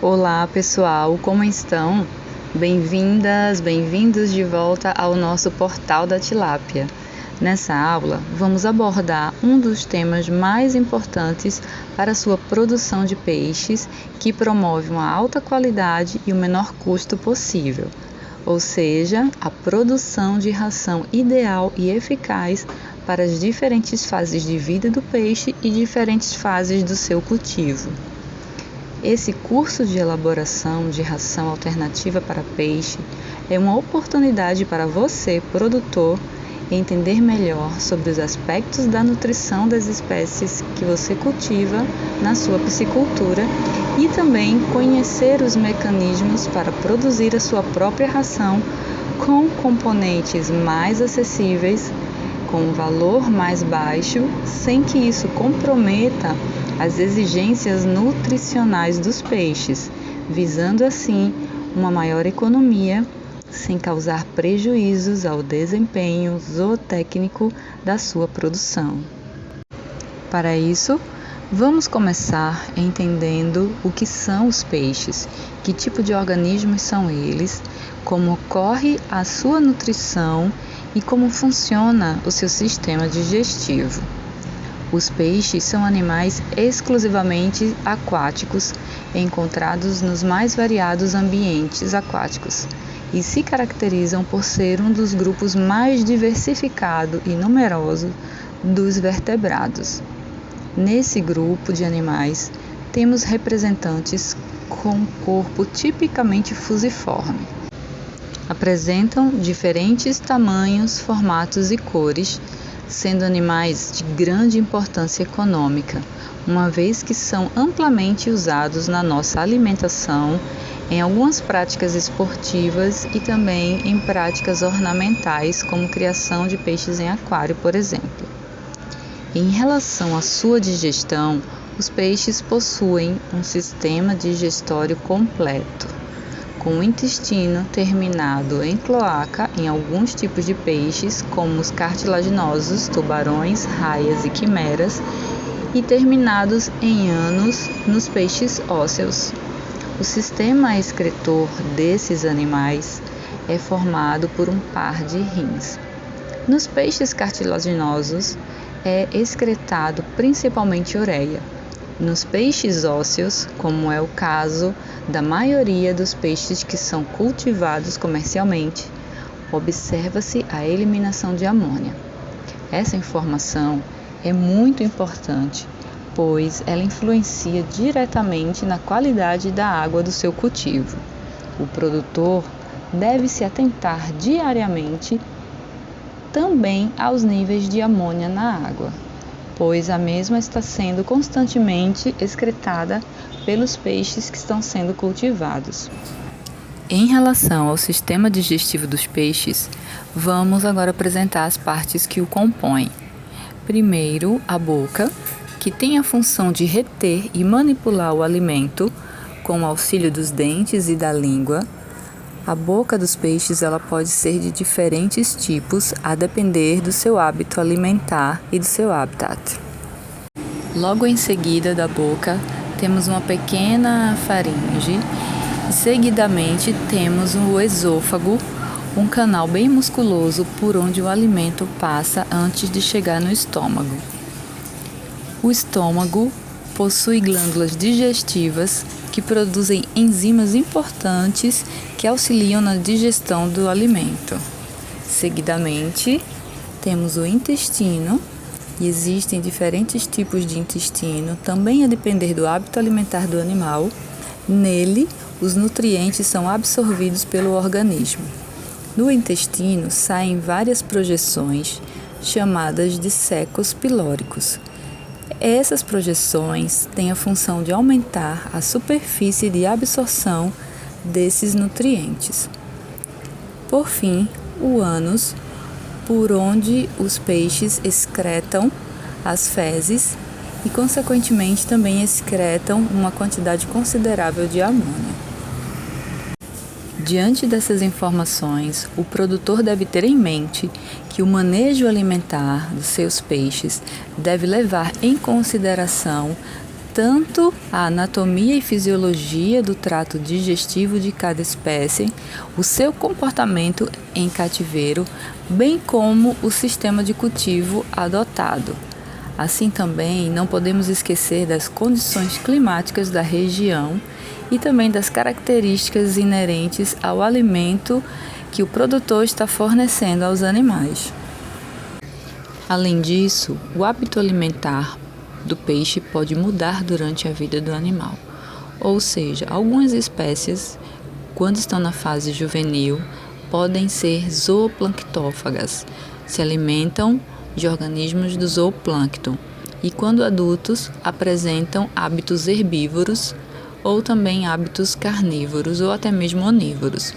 Olá pessoal, como estão? Bem-vindas, bem-vindos de volta ao nosso Portal da Tilápia. Nessa aula, vamos abordar um dos temas mais importantes para a sua produção de peixes, que promove uma alta qualidade e o menor custo possível, ou seja, a produção de ração ideal e eficaz para as diferentes fases de vida do peixe e diferentes fases do seu cultivo. Esse curso de elaboração de ração alternativa para peixe é uma oportunidade para você, produtor, entender melhor sobre os aspectos da nutrição das espécies que você cultiva na sua piscicultura e também conhecer os mecanismos para produzir a sua própria ração com componentes mais acessíveis, com um valor mais baixo, sem que isso comprometa as exigências nutricionais dos peixes, visando assim uma maior economia, sem causar prejuízos ao desempenho zootécnico da sua produção. Para isso, vamos começar entendendo o que são os peixes, que tipo de organismos são eles, como ocorre a sua nutrição e como funciona o seu sistema digestivo. Os peixes são animais exclusivamente aquáticos, encontrados nos mais variados ambientes aquáticos, e se caracterizam por ser um dos grupos mais diversificado e numeroso dos vertebrados. Nesse grupo de animais, temos representantes com corpo tipicamente fusiforme. Apresentam diferentes tamanhos, formatos e cores, sendo animais de grande importância econômica, uma vez que são amplamente usados na nossa alimentação, em algumas práticas esportivas e também em práticas ornamentais, como criação de peixes em aquário, por exemplo. Em relação à sua digestão, os peixes possuem um sistema digestório completo, com o intestino terminado em cloaca em alguns tipos de peixes, como os cartilaginosos, tubarões, raias e quimeras, e terminados em ânus nos peixes ósseos. O sistema excretor desses animais é formado por um par de rins. Nos peixes cartilaginosos é excretado principalmente ureia. Nos peixes ósseos, como é o caso da maioria dos peixes que são cultivados comercialmente, observa-se a eliminação de amônia. Essa informação é muito importante, pois ela influencia diretamente na qualidade da água do seu cultivo. O produtor deve se atentar diariamente também aos níveis de amônia na água, pois a mesma está sendo constantemente excretada pelos peixes que estão sendo cultivados. Em relação ao sistema digestivo dos peixes, vamos agora apresentar as partes que o compõem. Primeiro, a boca, que tem a função de reter e manipular o alimento com o auxílio dos dentes e da língua. A boca dos peixes ela pode ser de diferentes tipos, a depender do seu hábito alimentar e do seu habitat. Logo em seguida da boca, temos uma pequena faringe e seguidamente temos o esôfago, um canal bem musculoso por onde o alimento passa antes de chegar no estômago. O estômago possui glândulas digestivas que produzem enzimas importantes que auxiliam na digestão do alimento. Seguidamente, temos o intestino, e existem diferentes tipos de intestino, também a depender do hábito alimentar do animal. Nele, os nutrientes são absorvidos pelo organismo. No intestino saem várias projeções, chamadas de secos pilóricos. Essas projeções têm a função de aumentar a superfície de absorção desses nutrientes. Por fim, o ânus, por onde os peixes excretam as fezes e, consequentemente, também excretam uma quantidade considerável de amônia. Diante dessas informações, o produtor deve ter em mente que o manejo alimentar dos seus peixes deve levar em consideração tanto a anatomia e fisiologia do trato digestivo de cada espécie, o seu comportamento em cativeiro, bem como o sistema de cultivo adotado. Assim também não podemos esquecer das condições climáticas da região e também das características inerentes ao alimento que o produtor está fornecendo aos animais. Além disso, o hábito alimentar do peixe pode mudar durante a vida do animal. Ou seja, algumas espécies, quando estão na fase juvenil, podem ser zooplanctófagas, se alimentam de organismos do zooplâncton, e quando adultos apresentam hábitos herbívoros ou também hábitos carnívoros ou até mesmo onívoros.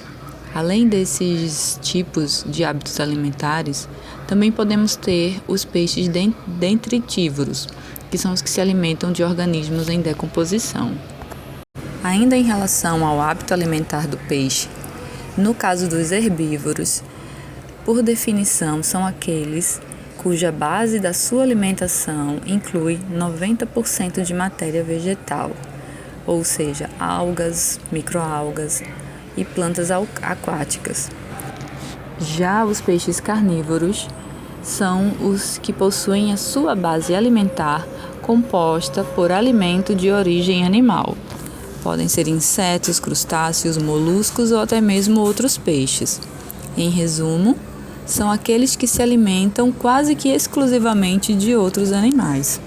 Além desses tipos de hábitos alimentares, também podemos ter os peixes detritívoros, que são os que se alimentam de organismos em decomposição. Ainda em relação ao hábito alimentar do peixe, no caso dos herbívoros, por definição são aqueles cuja base da sua alimentação inclui 90% de matéria vegetal, ou seja, algas, microalgas e plantas aquáticas. Já os peixes carnívoros são os que possuem a sua base alimentar composta por alimento de origem animal. Podem ser insetos, crustáceos, moluscos ou até mesmo outros peixes. Em resumo, são aqueles que se alimentam quase que exclusivamente de outros animais.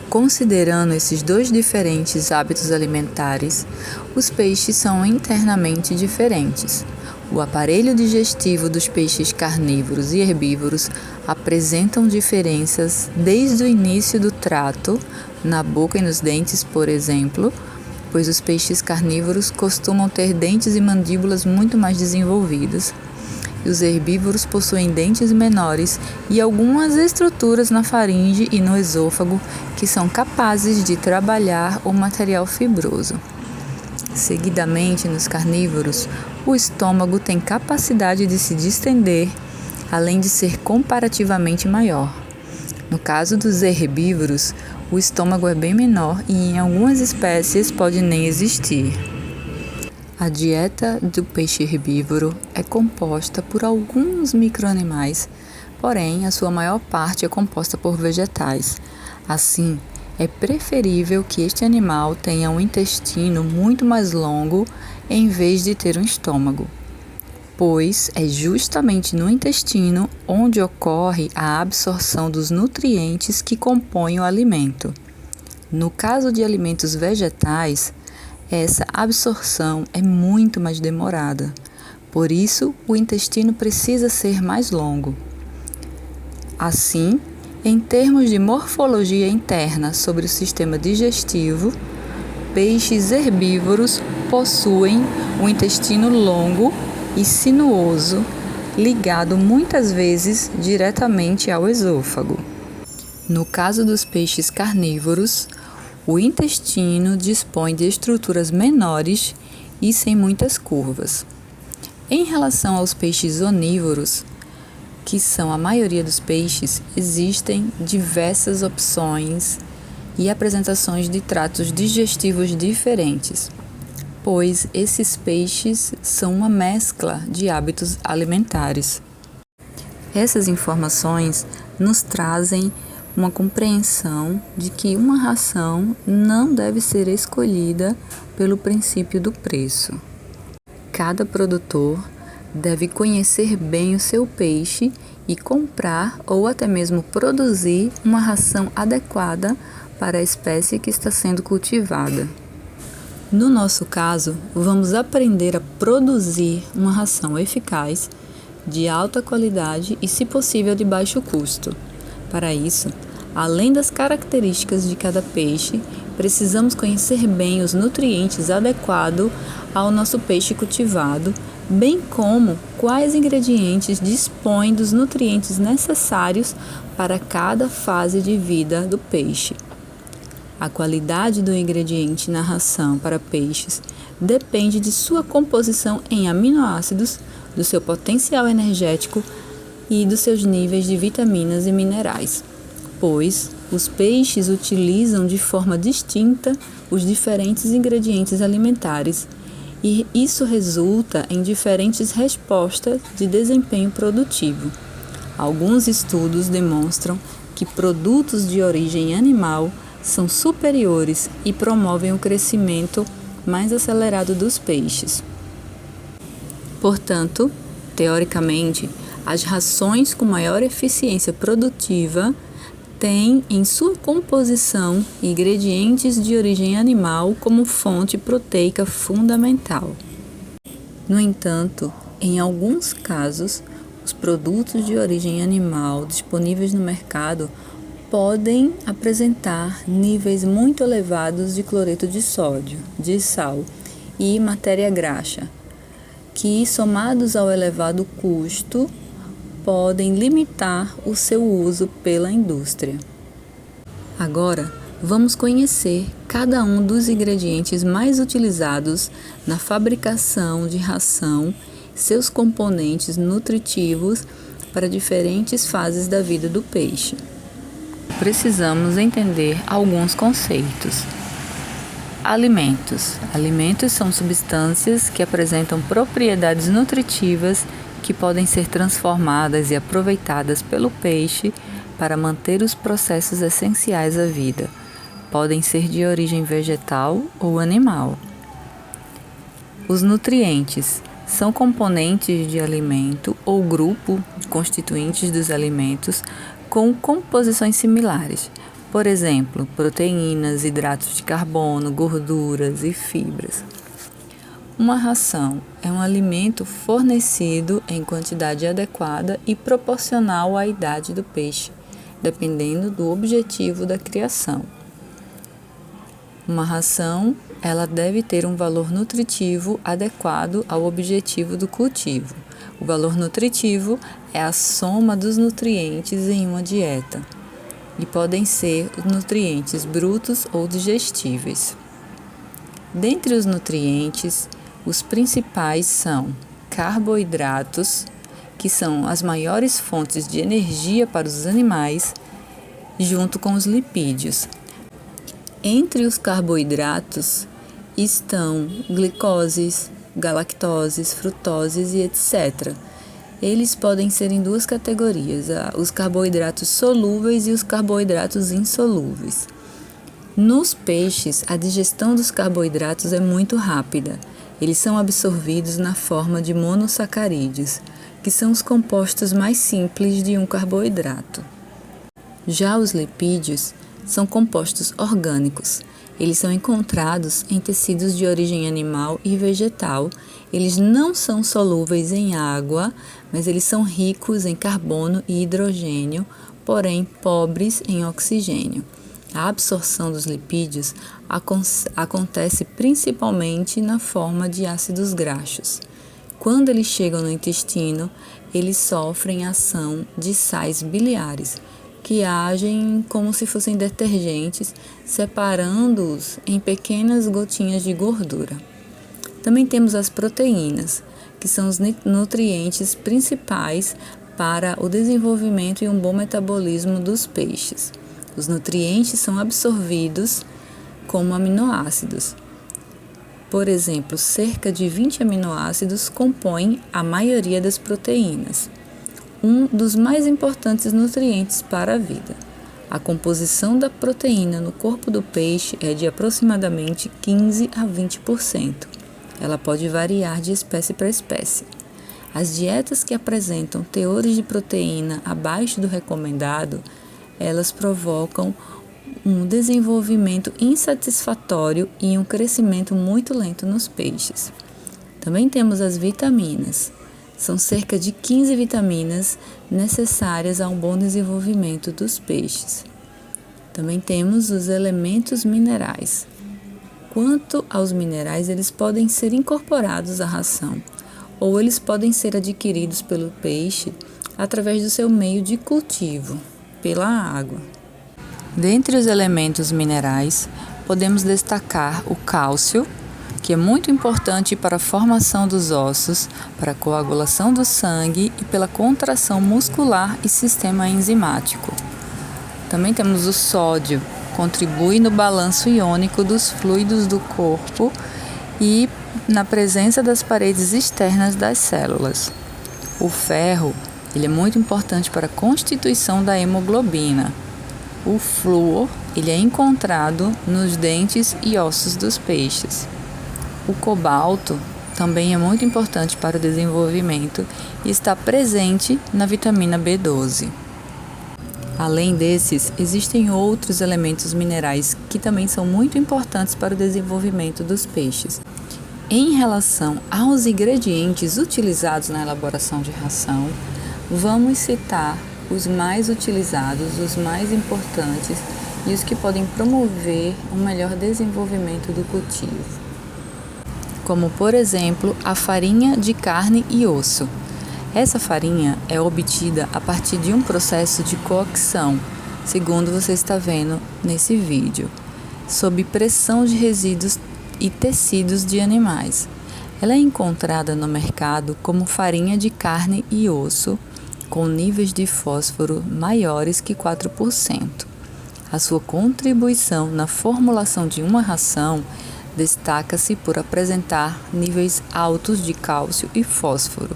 Considerando esses dois diferentes hábitos alimentares, os peixes são internamente diferentes. O aparelho digestivo dos peixes carnívoros e herbívoros apresentam diferenças desde o início do trato, na boca e nos dentes, por exemplo, pois os peixes carnívoros costumam ter dentes e mandíbulas muito mais desenvolvidas, e os herbívoros possuem dentes menores e algumas estruturas na faringe e no esôfago que são capazes de trabalhar o material fibroso. Seguidamente, nos carnívoros, o estômago tem capacidade de se distender, além de ser comparativamente maior. No caso dos herbívoros, o estômago é bem menor e em algumas espécies pode nem existir. A dieta do peixe herbívoro é composta por alguns micro-animais, porém a sua maior parte é composta por vegetais. Assim, é preferível que este animal tenha um intestino muito mais longo em vez de ter um estômago, pois é justamente no intestino onde ocorre a absorção dos nutrientes que compõem o alimento. No caso de alimentos vegetais, essa absorção é muito mais demorada, por isso o intestino precisa ser mais longo. Assim, em termos de morfologia interna sobre o sistema digestivo, peixes herbívoros possuem um intestino longo e sinuoso, ligado muitas vezes diretamente ao esôfago. No caso dos peixes carnívoros, o intestino dispõe de estruturas menores e sem muitas curvas. Em relação aos peixes onívoros, que são a maioria dos peixes, existem diversas opções e apresentações de tratos digestivos diferentes, pois esses peixes são uma mescla de hábitos alimentares. Essas informações nos trazem uma compreensão de que uma ração não deve ser escolhida pelo princípio do preço. Cada produtor deve conhecer bem o seu peixe e comprar ou até mesmo produzir uma ração adequada para a espécie que está sendo cultivada. No nosso caso, vamos aprender a produzir uma ração eficaz, de alta qualidade e, se possível, de baixo custo. Para isso, além das características de cada peixe, precisamos conhecer bem os nutrientes adequados ao nosso peixe cultivado, bem como quais ingredientes dispõem dos nutrientes necessários para cada fase de vida do peixe. A qualidade do ingrediente na ração para peixes depende de sua composição em aminoácidos, do seu potencial energético e dos seus níveis de vitaminas e minerais. pois os peixes utilizam de forma distinta os diferentes ingredientes alimentares e isso resulta em diferentes respostas de desempenho produtivo. Alguns estudos demonstram que produtos de origem animal são superiores e promovem o crescimento mais acelerado dos peixes. Portanto, teoricamente, as rações com maior eficiência produtiva têm em sua composição ingredientes de origem animal como fonte proteica fundamental. No entanto, em alguns casos, os produtos de origem animal disponíveis no mercado podem apresentar níveis muito elevados de cloreto de sódio, de sal e matéria graxa, que, somados ao elevado custo, podem limitar o seu uso pela indústria. Agora, vamos conhecer cada um dos ingredientes mais utilizados na fabricação de ração, seus componentes nutritivos para diferentes fases da vida do peixe. Precisamos entender alguns conceitos. Alimentos. Alimentos são substâncias que apresentam propriedades nutritivas que podem ser transformadas e aproveitadas pelo peixe para manter os processos essenciais à vida. Podem ser de origem vegetal ou animal. Os nutrientes são componentes de alimento ou grupo de constituintes dos alimentos com composições similares. Por exemplo, proteínas, hidratos de carbono, gorduras e fibras. Uma ração é um alimento fornecido em quantidade adequada e proporcional à idade do peixe, dependendo do objetivo da criação. Uma ração, ela deve ter um valor nutritivo adequado ao objetivo do cultivo. O valor nutritivo é a soma dos nutrientes em uma dieta e podem ser nutrientes brutos ou digestíveis. Dentre os nutrientes, os principais são carboidratos, que são as maiores fontes de energia para os animais, junto com os lipídios. Entre os carboidratos estão glicoses, galactoses, frutoses e etc. Eles podem ser em duas categorias, os carboidratos solúveis e os carboidratos insolúveis. Nos peixes, a digestão dos carboidratos é muito rápida. Eles são absorvidos na forma de monossacarídeos, que são os compostos mais simples de um carboidrato. Já os lipídios são compostos orgânicos. Eles são encontrados em tecidos de origem animal e vegetal. Eles não são solúveis em água, mas eles são ricos em carbono e hidrogênio, porém pobres em oxigênio. A absorção dos lipídios acontece principalmente na forma de ácidos graxos. Quando eles chegam no intestino, eles sofrem ação de sais biliares, que agem como se fossem detergentes, separando-os em pequenas gotinhas de gordura. Também temos as proteínas, que são os nutrientes principais para o desenvolvimento e um bom metabolismo dos peixes. Os nutrientes são absorvidos como aminoácidos. Por exemplo, cerca de 20 aminoácidos compõem a maioria das proteínas, um dos mais importantes nutrientes para a vida. A composição da proteína no corpo do peixe é de aproximadamente 15 a 20%. Ela pode variar de espécie para espécie. As dietas que apresentam teores de proteína abaixo do recomendado, elas provocam um desenvolvimento insatisfatório e um crescimento muito lento nos peixes. Também temos as vitaminas. São cerca de 15 vitaminas necessárias a um bom desenvolvimento dos peixes. Também temos os elementos minerais. Quanto aos minerais, eles podem ser incorporados à ração, ou eles podem ser adquiridos pelo peixe através do seu meio de cultivo, pela água. Dentre os elementos minerais, podemos destacar o cálcio, que é muito importante para a formação dos ossos, para a coagulação do sangue e pela contração muscular e sistema enzimático. Também temos o sódio, contribui no balanço iônico dos fluidos do corpo e na presença das paredes externas das células. O ferro, ele é muito importante para a constituição da hemoglobina. O flúor, ele é encontrado nos dentes e ossos dos peixes. O cobalto também é muito importante para o desenvolvimento e está presente na vitamina B12. Além desses, existem outros elementos minerais que também são muito importantes para o desenvolvimento dos peixes. Em relação aos ingredientes utilizados na elaboração de ração, vamos citar os mais utilizados, os mais importantes e os que podem promover um melhor desenvolvimento do cultivo. Como, por exemplo, a farinha de carne e osso. Essa farinha é obtida a partir de um processo de cocção, segundo você está vendo nesse vídeo, sob pressão de resíduos e tecidos de animais. Ela é encontrada no mercado como farinha de carne e osso, com níveis de fósforo maiores que 4%. A sua contribuição na formulação de uma ração destaca-se por apresentar níveis altos de cálcio e fósforo,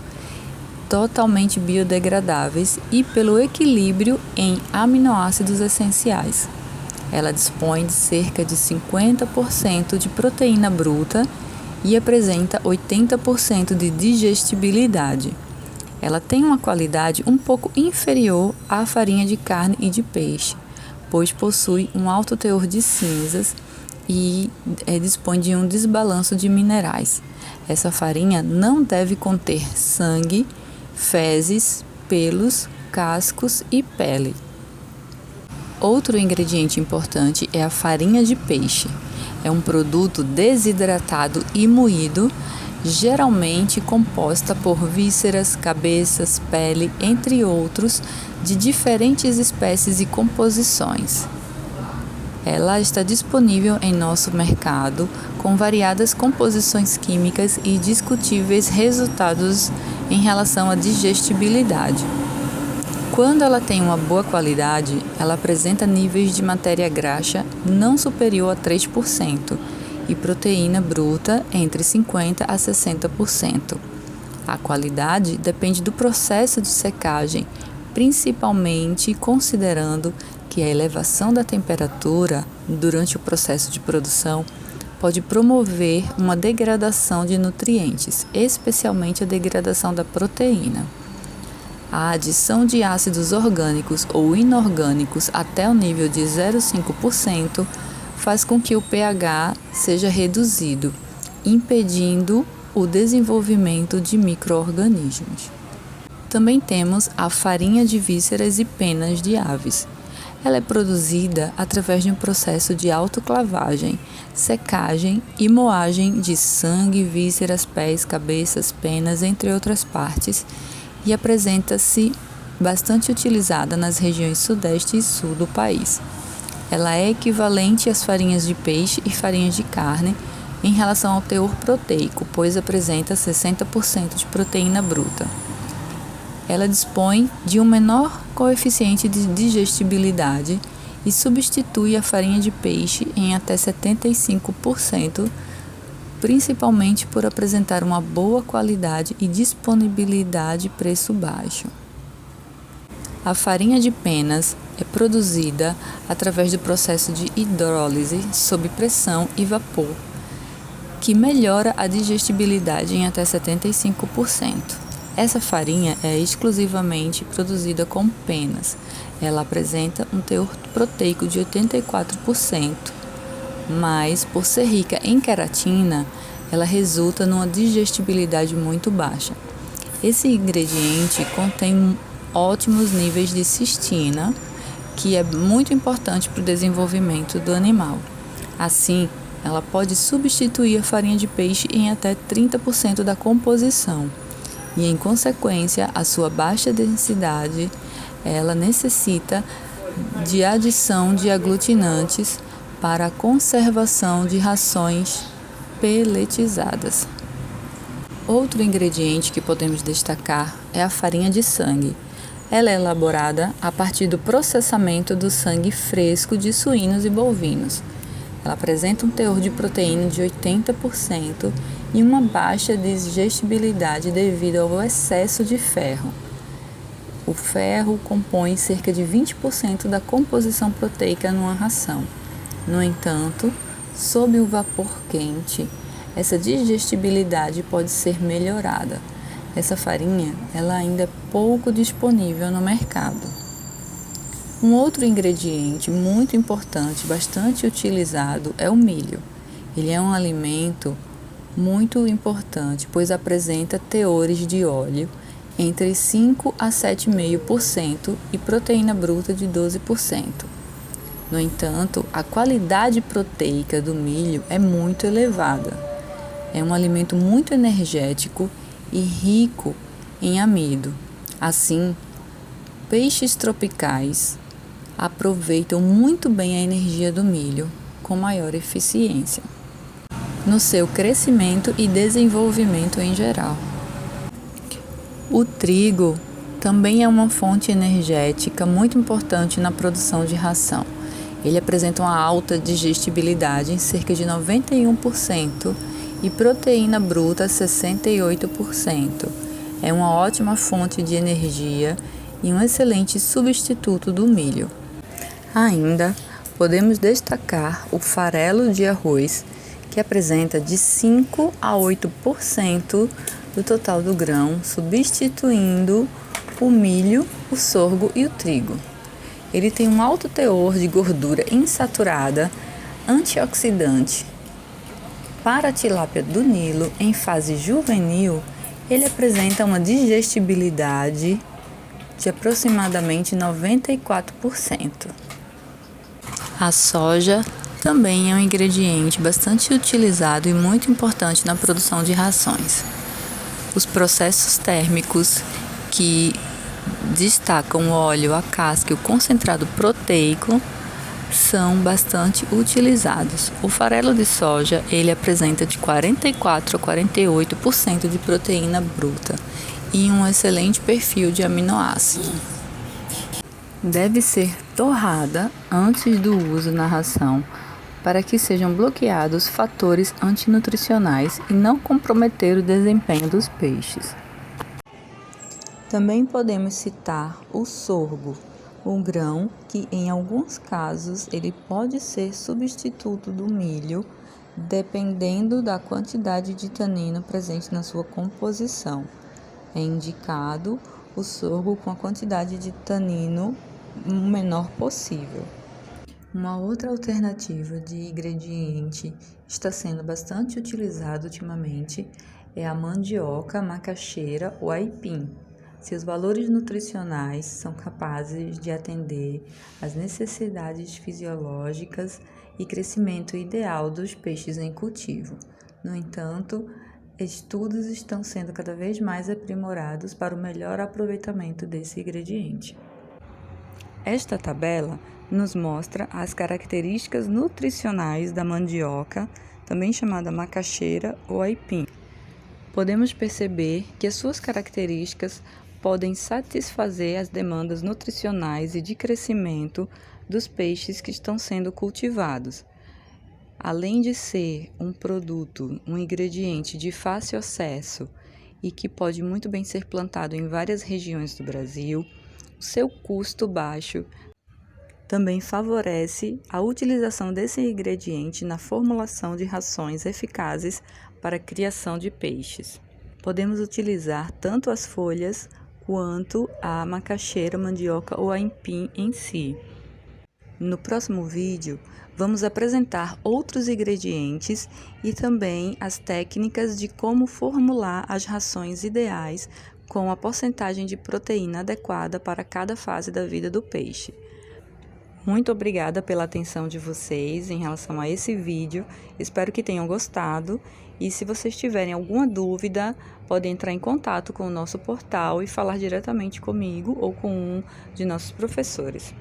totalmente biodegradáveis e pelo equilíbrio em aminoácidos essenciais. Ela dispõe de cerca de 50% de proteína bruta e apresenta 80% de digestibilidade. Ela tem uma qualidade um pouco inferior à farinha de carne e de peixe, pois possui um alto teor de cinzas e dispõe de um desbalanço de minerais. Essa farinha não deve conter sangue, fezes, pelos, cascos e pele. Outro ingrediente importante é a farinha de peixe. É um produto desidratado e moído, geralmente composta por vísceras, cabeças, pele, entre outros, de diferentes espécies e composições. Ela está disponível em nosso mercado com variadas composições químicas e discutíveis resultados em relação à digestibilidade. Quando ela tem uma boa qualidade, ela apresenta níveis de matéria graxa não superior a 3% e proteína bruta entre 50% a 60%. A qualidade depende do processo de secagem, principalmente considerando que a elevação da temperatura durante o processo de produção pode promover uma degradação de nutrientes, especialmente a degradação da proteína. A adição de ácidos orgânicos ou inorgânicos até o nível de 0,5% faz com que o pH seja reduzido, impedindo o desenvolvimento de micro-organismos. Também temos a farinha de vísceras e penas de aves. Ela é produzida através de um processo de autoclavagem, secagem e moagem de sangue, vísceras, pés, cabeças, penas, entre outras partes, e apresenta-se bastante utilizada nas regiões sudeste e sul do país. Ela é equivalente às farinhas de peixe e farinhas de carne em relação ao teor proteico, pois apresenta 60% de proteína bruta. Ela dispõe de um menor coeficiente de digestibilidade e substitui a farinha de peixe em até 75%, principalmente por apresentar uma boa qualidade e disponibilidade preço baixo. A farinha de penas é produzida através do processo de hidrólise sob pressão e vapor, que melhora a digestibilidade em até 75%. Essa farinha é exclusivamente produzida com penas. Ela apresenta um teor proteico de 84%, mas por ser rica em queratina, ela resulta numa digestibilidade muito baixa. Esse ingrediente contém ótimos níveis de cistina, que é muito importante para o desenvolvimento do animal. Assim, ela pode substituir a farinha de peixe em até 30% da composição. E, em consequência, a sua baixa densidade, ela necessita de adição de aglutinantes para a conservação de rações peletizadas. Outro ingrediente que podemos destacar é a farinha de sangue. Ela é elaborada a partir do processamento do sangue fresco de suínos e bovinos. Ela apresenta um teor de proteína de 80% e uma baixa digestibilidade devido ao excesso de ferro. O ferro compõe cerca de 20% da composição proteica numa ração. No entanto, sob o vapor quente, essa digestibilidade pode ser melhorada. Essa farinha ela ainda é pouco disponível no mercado. Um outro ingrediente muito importante, bastante utilizado, é o milho. Ele é um alimento muito importante, pois apresenta teores de óleo entre 5 a 7,5% e proteína bruta de 12%. No entanto, a qualidade proteica do milho é muito elevada. É um alimento muito energético e rico em amido. Assim, peixes tropicais aproveitam muito bem a energia do milho com maior eficiência no seu crescimento e desenvolvimento em geral. O trigo também é uma fonte energética muito importante na produção de ração. Ele apresenta uma alta digestibilidade em cerca de 91% e proteína bruta 68%. É uma ótima fonte de energia e um excelente substituto do milho. Ainda podemos destacar o farelo de arroz, que apresenta de 5 a 8% do total do grão, substituindo o milho, o sorgo e o trigo. Ele tem um alto teor de gordura insaturada, antioxidante. Para a tilápia do Nilo, em fase juvenil, ele apresenta uma digestibilidade de aproximadamente 94%. A soja também é um ingrediente bastante utilizado e muito importante na produção de rações. Os processos térmicos que destacam o óleo, a casca e o concentrado proteico são bastante utilizados. O farelo de soja, ele apresenta de 44 a 48% de proteína bruta e um excelente perfil de aminoácido. Deve ser torrada antes do uso na ração para que sejam bloqueados fatores antinutricionais e não comprometer o desempenho dos peixes. Também podemos citar o sorgo, um grão que em alguns casos ele pode ser substituto do milho, dependendo da quantidade de tanino presente na sua composição. É indicado o sorgo com a quantidade de tanino o menor possível. Uma outra alternativa de ingrediente está sendo bastante utilizada ultimamente é a mandioca, macaxeira ou aipim. Seus valores nutricionais são capazes de atender às necessidades fisiológicas e crescimento ideal dos peixes em cultivo. No entanto, estudos estão sendo cada vez mais aprimorados para o melhor aproveitamento desse ingrediente. Esta tabela nos mostra as características nutricionais da mandioca, também chamada macaxeira ou aipim. Podemos perceber que as suas características podem satisfazer as demandas nutricionais e de crescimento dos peixes que estão sendo cultivados. Além de ser um produto, um ingrediente de fácil acesso e que pode muito bem ser plantado em várias regiões do Brasil, o seu custo baixo também favorece a utilização desse ingrediente na formulação de rações eficazes para a criação de peixes. Podemos utilizar tanto as folhas quanto a macaxeira, mandioca ou aipim em si. No próximo vídeo, vamos apresentar outros ingredientes e também as técnicas de como formular as rações ideais com a porcentagem de proteína adequada para cada fase da vida do peixe. Muito obrigada pela atenção de vocês em relação a esse vídeo. Espero que tenham gostado. E se vocês tiverem alguma dúvida, podem entrar em contato com o nosso portal e falar diretamente comigo ou com um de nossos professores.